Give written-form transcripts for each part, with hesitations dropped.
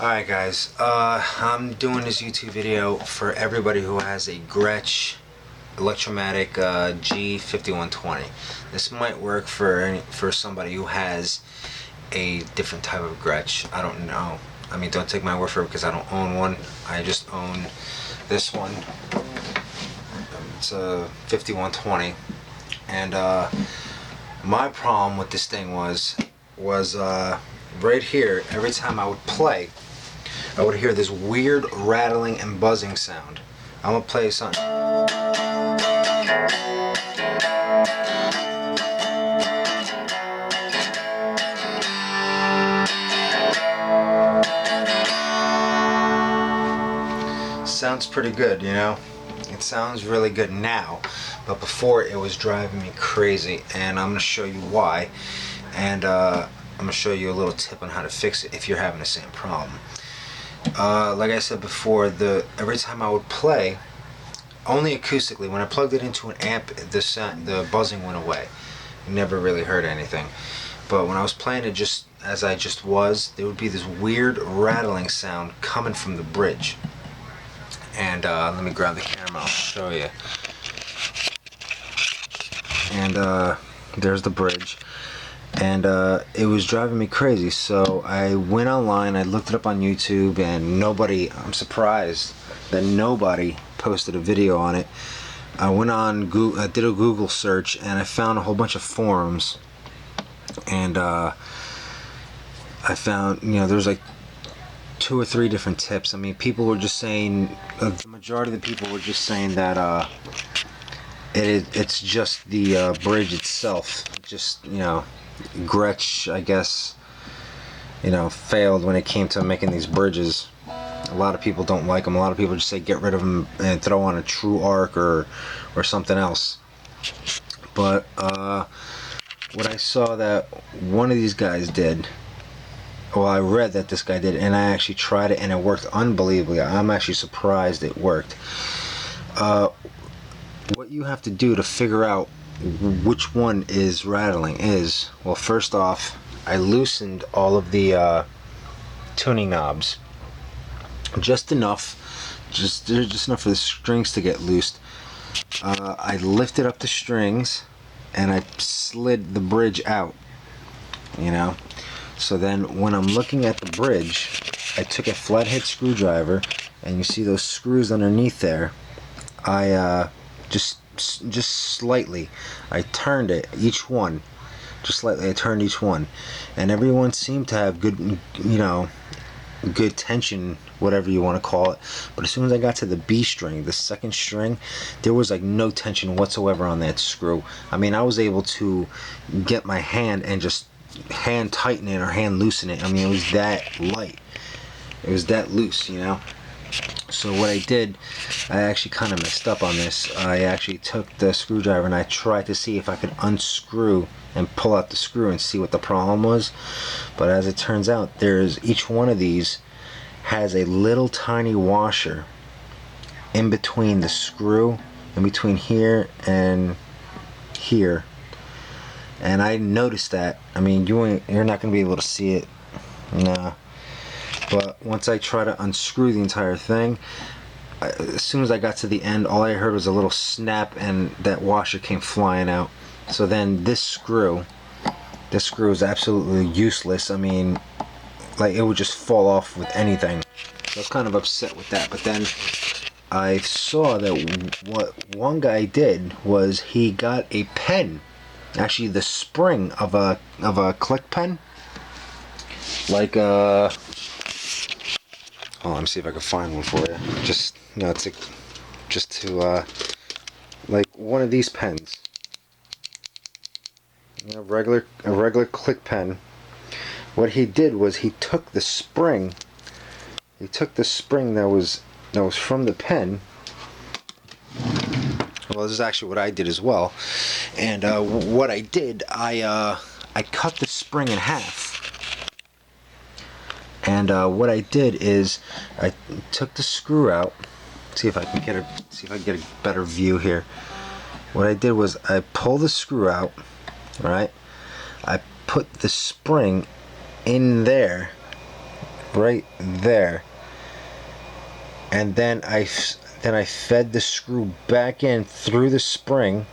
Alright guys, I'm doing this YouTube video for everybody who has a Grestch Electromatic G5120. This might work for somebody who has a different type of Grestch. I don't know. I mean, don't take my word for it because I don't own one. I just own this one. It's a 5120. And my problem with this thing was right here. Every time I would play, I would hear this weird rattling and buzzing sound. I'm gonna play something. Sounds pretty good, you know? It sounds really good now, but before it was driving me crazy, and I'm gonna show you why, and I'm gonna show you a little tip on how to fix it if you're having the same problem. Like I said before, every time I would play, only acoustically, when I plugged it into an amp, the buzzing went away. Never really heard anything. But when I was playing it just as I just was, there would be this weird rattling sound coming from the bridge. And let me grab the camera, I'll show you. And there's the bridge. And it was driving me crazy, so I went online, I looked it up on YouTube, and I'm surprised that nobody posted a video on it. I went on Google, I did a Google search, and I found a whole bunch of forums, and I found, there's like 2 or 3 different tips. I mean, people were just saying, the majority of the people were just saying that it's just the bridge itself, just, Grestch, I guess, failed when it came to making these bridges. A lot of people don't like them. A lot of people just say get rid of them and throw on a true arc or something else. But what I saw that one of these guys did, well, I read that this guy did, and I actually tried it, and it worked unbelievably. I'm actually surprised it worked. What you have to do to figure out which one is rattling is, well, first off, I loosened all of the tuning knobs, just enough for the strings to get loosed. I lifted up the strings and I slid the bridge out, so then when I'm looking at the bridge, I took a flathead screwdriver, and you see those screws underneath there. I just slightly, I turned it, each one, just slightly, I turned each one, and everyone seemed to have good, good tension, whatever you want to call it. But as soon as I got to the B string, the second string, there was like no tension whatsoever on that screw. I mean, I was able to get my hand and just hand tighten it or hand loosen it. I mean, it was that light, it was that loose, So what I did, I actually kind of messed up on this. I actually took the screwdriver and I tried to see if I could unscrew and pull out the screw and see what the problem was. But as it turns out, each one of these has a little tiny washer in between the screw, in between here and here. And I noticed that. I mean, you're not going to be able to see it. Nah. But once I try to unscrew the entire thing, as soon as I got to the end, all I heard was a little snap and that washer came flying out. So then this screw is absolutely useless. I mean, like, it would just fall off with anything. So I was kind of upset with that. But then I saw that what one guy did was he got a pen, actually the spring of a click pen, like oh, let me see if I can find one for you. Just, like one of these pens. A regular click pen. What he did was he took the spring. He took the spring that was from the pen. Well, this is actually what I did as well. And what I did, I cut the spring in half. And what I did is I took the screw out. See if I can get a better view here. What I did was I pulled the screw out, right? I put the spring in there right there, and then I fed the screw back in through the spring,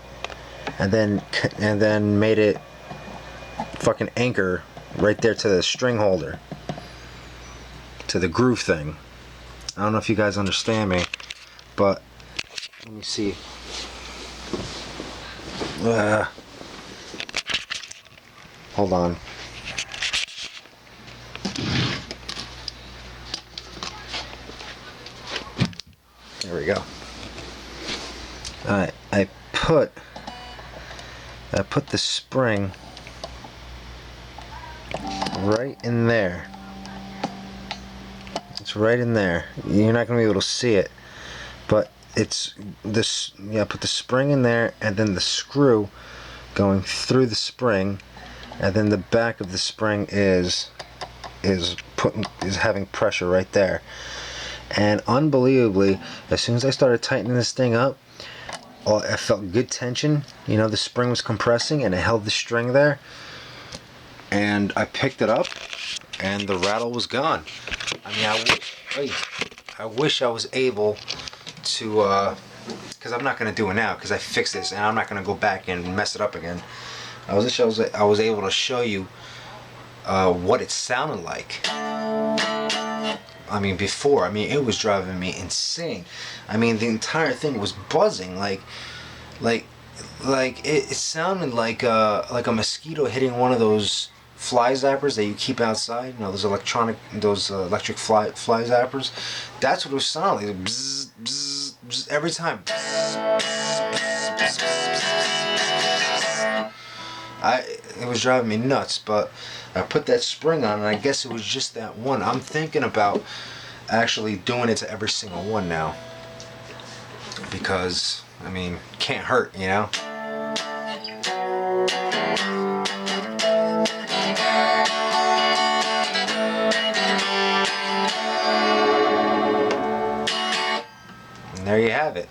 and then made it fucking anchor right there to the string holder, to the groove thing. I don't know if you guys understand me, but let me see. Hold on. There we go. Alright, I put the spring right in there. It's right in there. You're not gonna be able to see it, but it's this. Yeah, put the spring in there, and then the screw going through the spring, and then the back of the spring is having pressure right there. And unbelievably, as soon as I started tightening this thing up, I felt good tension. You know, the spring was compressing and it held the string there. And I picked it up and the rattle was gone. I mean, I wish I was able to, because I'm not going to do it now because I fixed this and I'm not going to go back and mess it up again. I wish I was able to show you what it sounded like. I mean, before, it was driving me insane. I mean, the entire thing was buzzing, like it sounded like a mosquito hitting one of those fly zappers that you keep outside. You know, those electric fly zappers. That's what it was sounding like. Bzz, bzz, bzz, every time. It was driving me nuts, but I put that spring on, and I guess it was just that one. I'm thinking about actually doing it to every single one now, because I mean, can't hurt, you know. And there you have it.